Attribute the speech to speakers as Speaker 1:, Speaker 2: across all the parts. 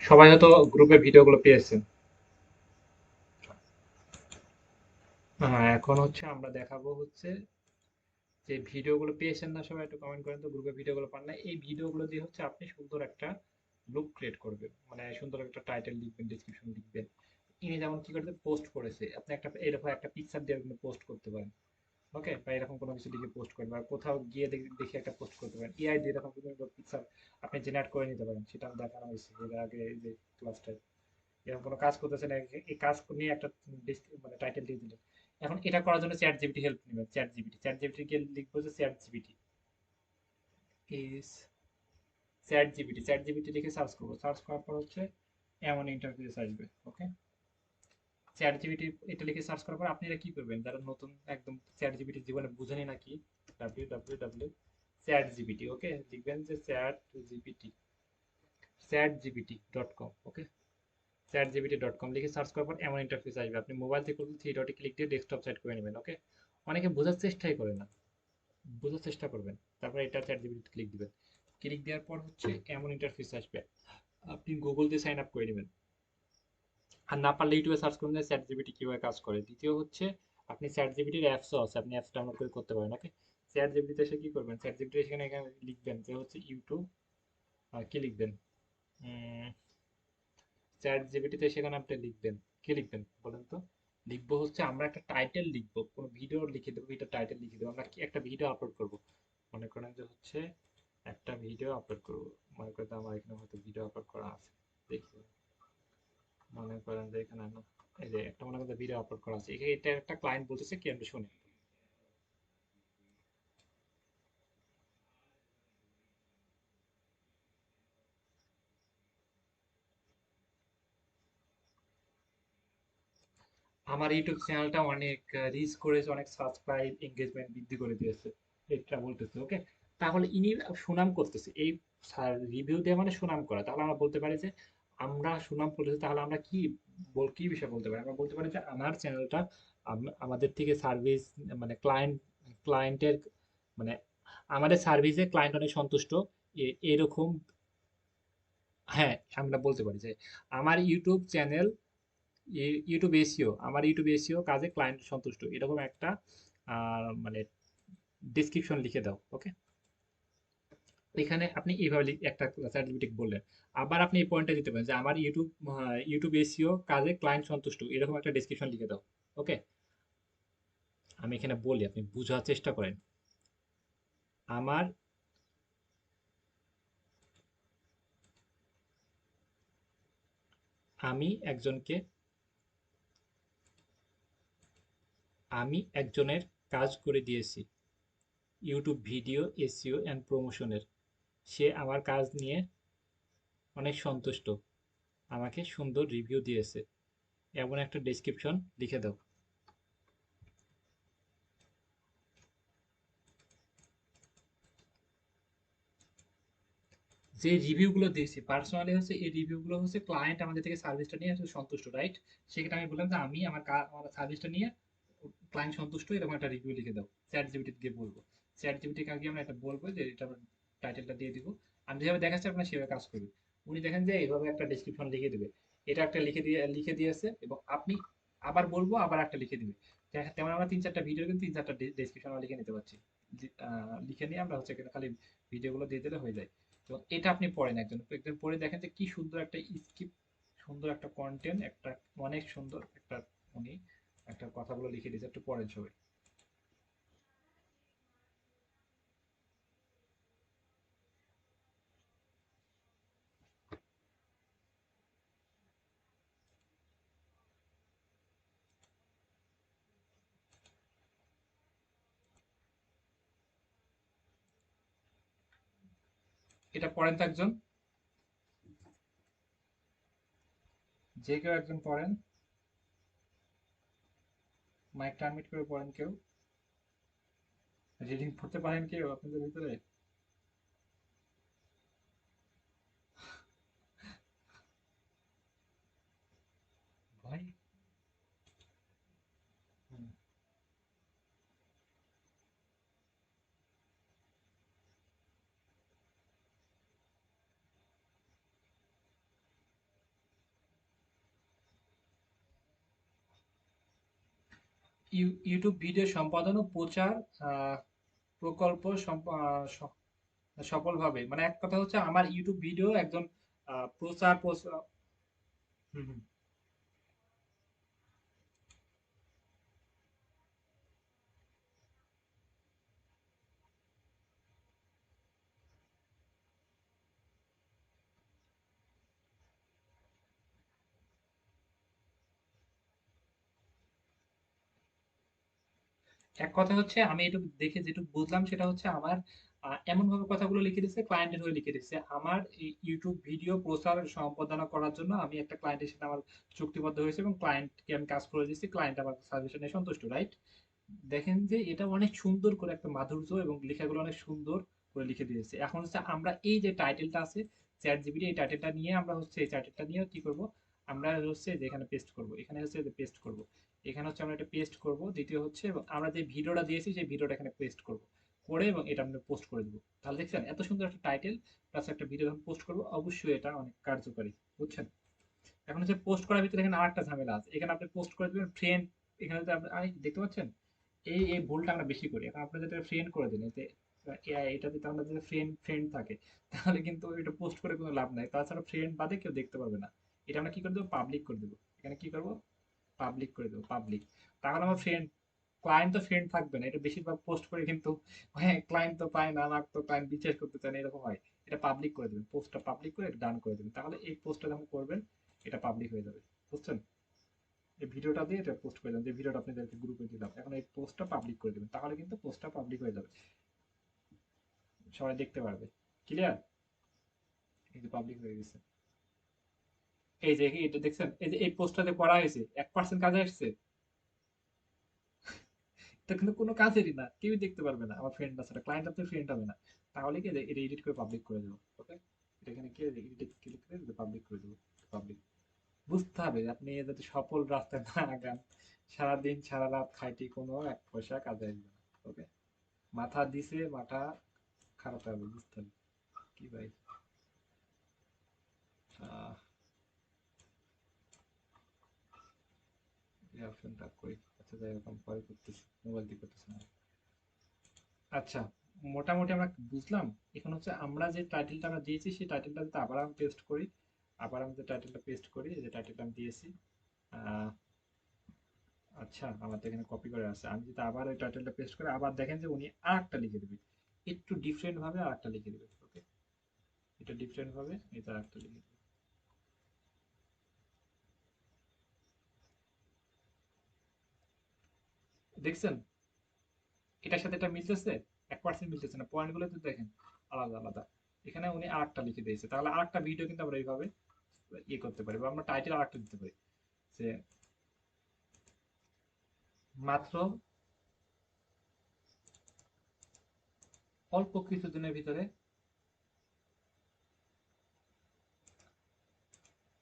Speaker 1: সবাই হয়তো গ্রুপে ভিডিওগুলো পেয়েছেন। হ্যাঁ, এখন হচ্ছে আমরা দেখাবো হচ্ছে যে ভিডিওগুলো পেয়েছেন না, সবাই একটু কমেন্ট করেন তো গ্রুপে ভিডিওগুলো পান না। এই ভিডিওগুলো দিয়ে হচ্ছে আপনি সুন্দর একটা লুক ক্রিয়েট করবেন, মানে সুন্দর একটা টাইটেল লিখবেন, ডেসক্রিপশন লিখবেন। ইনি যেমন কি করতে পোস্ট করেছে, আপনি একটা এরকম একটা পিকচার দিয়ে কিন্তু পোস্ট করতে পারেন। ওকে, বা এরকম কোনো কিছু লিখে পোস্ট করবেন, আর কোথাও গিয়ে দেখে একটা পোস্ট করতে পারেন। এআই দিয়ে এরকম কিন্তু পিকচার আপনি জেনারেট করে নিতে পারেন, সেটা আমি দেখানো হয়েছে এর আগে এই যে ক্লাসটায়। এরকম কোনো কাজ করতেছেন, এই কাজ নিয়ে একটা মানে টাইটেল দিয়ে দিলেন। এখন এটা করার জন্য চ্যাট জিপিটি হেল্প নেবেন। চ্যাট জিপিটি কে লিখবো যে chat GPT is chat GPT লিখে সার্চ করবো, সার্চ করার পর হচ্ছে এমন ইন্টারফেস আসবে। ওকে, চ্যাট জিপিটি এটা লিখে সার্চ করার পর আপনারা কি করবেন, যারা নতুন একদম চ্যাট জিপিটি জীবনে বুঝেনি নাকি, www চ্যাট জিপিটি, ওকে লিখবেন যে চ্যাট জিপিটি.com। ওকে, চ্যাট জিপিটি.com লিখে সার্চ করার পর এমন ইন্টারফেস আসবে। আপনি মোবাইল থেকে করলে থ্রি ডটে ক্লিক দিয়ে ডেস্কটপ সাইট করে নেবেন। ওকে, অনেকে বোঝার চেষ্টাই করে না, বোঝার চেষ্টা করবেন। তারপর এটা চ্যাট জিপিটি ক্লিক দিবেন। ক্লিক দেওয়ার পর হচ্ছে এমন ইন্টারফেস আসবে, আপনি গুগল দিয়ে সাইন আপ করে নেবেন। আর না পারলে ইউটিউবে সার্চ করুন যে চ্যাট জিপিটি কিভাবে কাজ করে। দ্বিতীয় হচ্ছে আপনি চ্যাট জিপিটির অ্যাপসও আছে, আপনি অ্যাপস ডাউনলোড করে করতে পারেন। ওকে, চ্যাট জিপিটিতে এসে কি করবেন, চ্যাট জিপিটি এখানে লিখবেন যে হচ্ছে ইউটিউব, কি লিখবেন, চ্যাট জিপিটিতে সেখানে আপনি লিখবেন, কি লিখবেন বলেন তো? লিখবো হচ্ছে আমরা একটা টাইটেল লিখবো, কোনো ভিডিও লিখে দেবো, ভিডিও টাইটেল লিখে দেবো। আমরা কি একটা ভিডিও আপলোড করবো, মনে করেন যে হচ্ছে একটা ভিডিও আপলোড করবো। মনে করেন আমার এখানে হয়তো ভিডিও আপলোড করা আছে, দেখি। মনে করেন যে এখানে না, এই যে একটা মনে করেন ভিডিও আপলোড করা আছে, এটা একটা ক্লায়েন্ট বলতেছে কি, আমরা শুনি। আমার ইউটিউব চ্যানেলটা অনেক রিচ করেছে, অনেক সাবস্ক্রাইব এঙ্গেজমেন্ট বৃদ্ধি করে দিয়েছে, এটা বলতেছে। ওকে, তাহলে ইনি সুনাম করতেছে, এই রিভিউ দেওয়া মানে সুনাম করা। তাহলে আমরা বলতে পারি যে আমরা সুনাম করেছি, তাহলে আমরা কি কি বিষয় বলতে পারি, আমরা বলতে পারি যে আমার চ্যানেলটা আমাদের থেকে সার্ভিস, মানে ক্লায়েন্টের মানে আমাদের সার্ভিসে ক্লায়েন্ট অনেক সন্তুষ্ট, এরকম। হ্যাঁ, আমরা বলতে পারি যে আমার ইউটিউব চ্যানেল, আমার ইউটিউব এসিও কাজে ক্লায়েন্ট সন্তুষ্ট, এরকম একটা মানে ডিসক্রিপশন লিখে দাও। ওকে, এখানে আপনি এইভাবে একটা সার্টিফিকেট বললেন। আবার আপনি এই পয়েন্টটা দিতে পারেন যে আমার ইউটিউব এসিও কাজে ক্লায়েন্ট সন্তুষ্ট, এরকম একটা ডিসক্রিপশন লিখে দাও। ওকে, আমি এখানে বলি, আপনি বোঝার চেষ্টা করেন। আমার আমি একজনকে আমি একজনের কাজ করে দিয়েছি ইউটিউব ভিডিও এসইও অ্যান্ড প্রমোশনের। সে আমার কাজ নিয়ে অনেক সন্তুষ্ট, আমাকে সুন্দর রিভিউ দিয়েছে, এমন একটা ডেসক্রিপশন লিখে দাও। যে রিভিউগুলো দিয়েছি পার্সোনালি হচ্ছে, এই রিভিউগুলো হচ্ছে ক্লায়েন্ট আমাদের থেকে সার্ভিসটা নিয়ে হচ্ছে সন্তুষ্ট, রাইট? সেক্ষেত্রে আমি বললাম যে আমি আমার সার্ভিসটা নিয়ে ক্লায়েন্ট সন্তুষ্ট, এরকম একটা রিভিউ লিখে দাও। চ্যাট জিপিটি দিয়ে বলবো, চ্যাট জিপিটি কাকে আমরা একটা বলবো যে এটা টাইটেলটা দিয়ে দিব। আমি যেভাবে দেখাচ্ছি আপনার সেভাবে কাজ করবে। উনি দেখেন যে এইভাবে একটা ডেসক্রিপশন লিখে দিবে, এটা একটা লিখে দিয়েছে, এবং আপনি আবার বলবো আবার একটা লিখে দিবে। তেমন আমরা তিন চারটা ভিডিও কিন্তু তিন চারটা ডেসক্রিপশন আমরা লিখে নিতে পারছি। লিখে নিয়ে আমরা হচ্ছে এখানে খালি ভিডিওগুলো দিয়ে দিলে হয়ে যায়। তো এটা আপনি পড়েন, একজন পড়ে দেখেন যে কি সুন্দর একটা স্ক্রিপ্ট, সুন্দর একটা কন্টেন্ট, একটা অনেক সুন্দর একটা, উনি একটা কথাগুলো লিখে দিয়েছে, একটু পড়েন সবাই। এটা পড়েন তো একজন, যে কেউ একজন পড়েন, মাইকটা আনমিউট করে পড়েন কেউ। রিডিং পড়তে পারেন কেউ আপনাদের ভিতরে? ভাই, হুম, ইউটিউব ভিডিও সম্পাদন ও প্রচার আহ, প্রকল্প সফলভাবে, মানে এক কথা হচ্ছে আমার ইউটিউব ভিডিও একজন প্রচার। হুম, হুম। এক কথা হচ্ছে আমি এটুকু দেখে যেটুকু বুঝলাম সেটা হচ্ছে আমার এমন ভাবে কথাগুলো লিখে দিচ্ছে, ক্লায়েন্টের হয়ে লিখে দিচ্ছে আমার এই ইউটিউব ভিডিও প্রচার সম্পাদনা করার জন্য আমি একটা ক্লায়েন্টের সাথে আমার চুক্তিবদ্ধ হয়েছে এবং ক্লায়েন্টকে আমি কাজ করে দিচ্ছি, ক্লায়েন্ট আমার সাজেশনে সন্তুষ্ট, রাইট? দেখেন যে এটা অনেক সুন্দর করে একটা মাধুর্য এবং লেখাগুলো অনেক সুন্দর করে লিখে দিয়েছে। এখন হচ্ছে আমরা এই যে টাইটেলটা আছে চ্যাট জিপিটি, এই টাইটেলটা নিয়ে আমরা হচ্ছে এই টাইটেলটা নিয়ে কি করব, আমরা হচ্ছে যে এখানে পেস্ট করব, এখানে হচ্ছে যে পেস্ট করব, এখানে হচ্ছে আমরা এটা পেস্ট করব। দ্বিতীয় হচ্ছে এবং আমরা যে ভিডিওটা দিয়েছি সেই ভিডিওটা এখানে পেস্ট করব করে এবং এটা আমরা পোস্ট করে দেবো। তাহলে দেখছেন এত সুন্দর একটা টাইটেল প্লাস একটা ভিডিও যখন পোস্ট করবো অবশ্যই এটা অনেক কার্যকরী, বুঝছেন? এখন হচ্ছে পোস্ট করার ভিতরে এখানে আরেকটা ঝামেলা আছে, এখানে আপনি পোস্ট করে দেবেন ফ্রেন্ড, এখানে যদি আপনি দেখতে পাচ্ছেন এই ভুলটা আমরা বেশি করি। এখন আপনি যদি ফ্রেন্ড করে দিন এতে এআই, এটা যদি আমরা যদি ফ্রেন্ড ফ্রেন্ড থাকে তাহলে কিন্তু এটা পোস্ট করে কোনো লাভ নাই, তাছাড়া ফ্রেন্ড বাদে কেউ দেখতে পারবে না। এটা আমরা কি করে দেবো, পাবলিক করে দেবো। এখানে কি করবো, পাবলিক করে দেবো, পাবলিক। তাহলে আমার ফ্রেন্ড, ক্লায়েন্ট তো ফ্রেন্ড থাকবে না, এটা বেশিরভাগ পোস্ট করে কিন্তু হ্যাঁ ক্লায়েন্ট তো পায় না, আমার তো ক্লায়েন্ট বিশ্বাস করতে চায় না, এরকম হয়। এটা পাবলিক করে দেবেন, পোস্টটা পাবলিক করে ডান করে দেবেন, তাহলে এই পোস্টটা যখন করবেন এটা পাবলিক হয়ে যাবে, বুঝছেন? এই ভিডিওটা দিয়ে এটা পোস্ট করে দেন, যে ভিডিওটা আপনাদেরকে গ্রুপে দিলাম, এখন এই পোস্টটা পাবলিক করে দেবেন, তাহলে কিন্তু পোস্টটা পাবলিক হয়ে যাবে, সবাই দেখতে পারবে। ক্লিয়ার? এই যে পাবলিক হয়ে গেছে, এই যে এটা দেখছেন, এই যে এই পোস্টটাতে করা হয়েছে 1% কাজে আসছে, এটা কিন্তু কোনো কাজেরই না, কেউই দেখতে পারবে না, আমার ফ্রেন্ড আছে, ক্লায়েন্ট আপনার ফ্রেন্ড হবে না। তাহলে কি এটা এডিট করে পাবলিক করে দেবো, ওকে? এটা এখানে কি এডিট ক্লিক করে পাবলিক করে দেবো, পাবলিক। বুঝতে হবে আপনি যাতে সফল রাস্তায় না আগান, সারাদিন সারা রাত খাইটি কোনো এক পয়সা কাজে আসবে না, ওকে? মাথা দিছে, মাথা খারাপ হবে, বুঝতে হবে। কি ভাই, আহ, এই অপশনটা কই? আচ্ছা যাই হোক, আমি পরে করতেছি, মোবাইল দিয়ে করতেছি না। আচ্ছা, মোটামুটি আমরা বুঝলাম। এখন হচ্ছে আমরা যে টাইটেলটা আমরা দিয়েছি সেই টাইটেলটা যদি আবার আমি পেস্ট করি, আবার আমি যে টাইটেলটা পেস্ট করি, এই যে টাইটেলটা আমি দিয়েছি, আহ, আচ্ছা আমার তো এখানে কপি করে আছে, আমি যদি আবার ওই টাইটেলটা পেস্ট করি আবার দেখেন যে উনি আর একটা লিখে দেবে, একটু ডিফারেন্ট ভাবে আর একটা লিখে দেবে, ওকে? এটা ডিফারেন্ট ভাবে এটা আর একটা লিখে দেবে, দেখছেন? এটার সাথে এটা মিলতেছে, 1% মিলতেছে না, পয়েন্টগুলো তো দেখেন আলাদা আলাদা। এখানে উনি আর একটা লিখে দিয়েছে, তাহলে আর একটা ভিডিও কিন্তু আমরা এইভাবে ইয়ে করতে পারি, বা আমরা টাইটেল আর একটা দিতে পারি যে মাত্র অল্প কিছুদিনের ভিতরে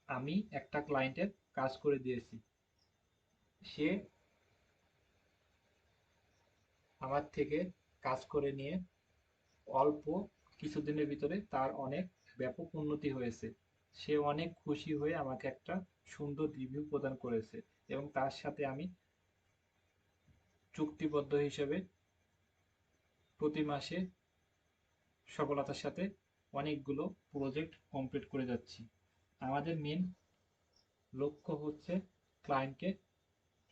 Speaker 1: আমি একটা ক্লায়েন্টের কাজ করে দিয়েছি, সে আমার থেকে কাজ করে নিয়ে অল্প কিছুদিনের ভিতরে তার অনেক ব্যাপক উন্নতি হয়েছে, সে অনেক খুশি হয়ে আমাকে একটা সুন্দর রিভিউ প্রদান করেছে এবং তার সাথে আমি চুক্তিবদ্ধ হিসেবে প্রতি মাসে সফলতার সাথে অনেকগুলো প্রজেক্ট কমপ্লিট করে যাচ্ছি। আমাদের মেন লক্ষ্য হচ্ছে ক্লায়েন্টকে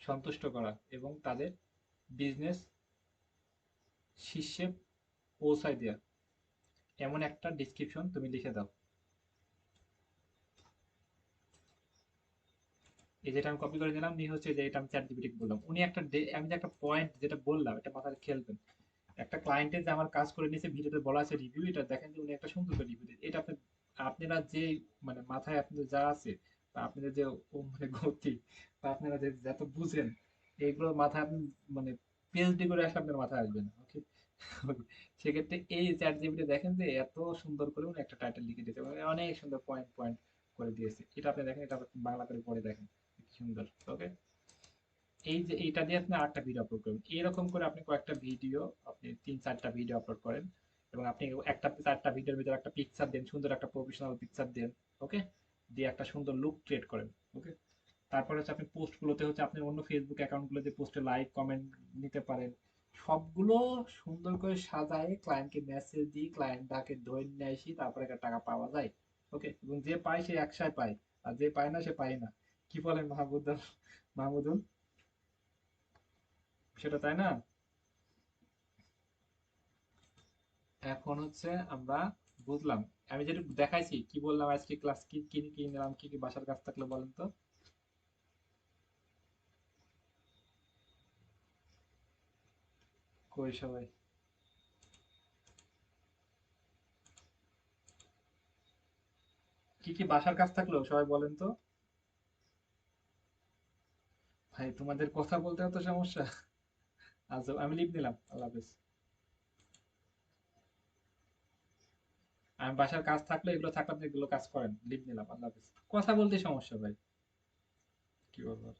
Speaker 1: সন্তুষ্ট করা এবং তাদের বিজনেস শীর্ষে পৌঁছায় দেওয়া, এমন একটা ডিসক্রিপশন তুমি লিখে দাও। এই যেটা আমি কপি করে দিলাম নিয়ে হচ্ছে যে এটা আমি চ্যাট জিপিটি বললাম, উনি একটা আমি যে একটা পয়েন্ট যেটা বললাম এটা মাথায় খেলবেন। একটা ক্লায়েন্টের যে আমার কাজ করে নিয়েছে, ভিডিওতে বলা আছে রিভিউ, এটা দেখেন যে উনি একটা সুন্দর করে রিভিউ দিয়েছে, এটা আপনি আপনারা যে মানে মাথায় আপনাদের যা আছে বা আপনাদের যে মানে গতি বা আপনারা যে যত বুঝেন এইগুলো মাথায় আপনি মানে পিএইচডি করে আসলে আপনার মাথায় আসবে না, ওকে? সেক্ষেত্রে এই চ্যাট জিপিটি দেখেন যে এত সুন্দর করে উনি একটা টাইটেল লিখে দিয়েছে, মানে অনেক সুন্দর পয়েন্ট পয়েন্ট করে দিয়েছে, এটা আপনি দেখেন, এটা আপনি বাংলা করে পড়ে দেখেন কি সুন্দর, ওকে? এই যে এইটা দিয়ে আপনি আটটা ভিডিও আপলোড করবেন, এরকম করে আপনি কয়েকটা ভিডিও, আপনি 3-4টা ভিডিও আপলোড করেন এবং আপনি একটা 4টা ভিডিওর ভিতরে একটা পিকচার দেন, সুন্দর একটা প্রফেশনাল পিকচার দেন, ওকে? দিয়ে একটা সুন্দর লুক ক্রিয়েট করেন, ওকে? তারপর হচ্ছে আপনি পোস্টগুলোতে হচ্ছে আপনি অন্য ফেসবুক অ্যাকাউন্টগুলোতে পোস্টে লাইক কমেন্ট নিতে পারেন। সবগুলো সুন্দর করে সাজায় ক্লায়েন্টকে মেসেজ দিই, ক্লায়েন্ট তাকে ধরে নিয়ে আসি, তারপরে একটা টাকা পাওয়া যায়। ওকে, এবং যে পায় সে একসাথে পায়, আর যে পায় না সে পায় না। কি বলেন মাহমুদুল, সেটা তাই না? এখন হচ্ছে আমরা বুঝলাম, আমি যেটা দেখাইছি, কি বললাম আজকে ক্লাস কি কি কি নিলাম, কি কি বাসার কাজ থাকলে বলেন তো। কই সবাই, কি কি বাসার কাজ থাকলো সবাই বলেন তো। ভাই তোমাদের কথা বলতে এত সমস্যা। আচ্ছা আমি লিভ নিলাম, আল্লাহ হাফেজ। আমি বাসার কাজ থাকলে এগুলো থাকলে আপনি এগুলো কাজ করেন, লিভ নিলাম, আল্লাহ হাফেজ। কথা বলতে সমস্যা ভাই, কি বলবো আর।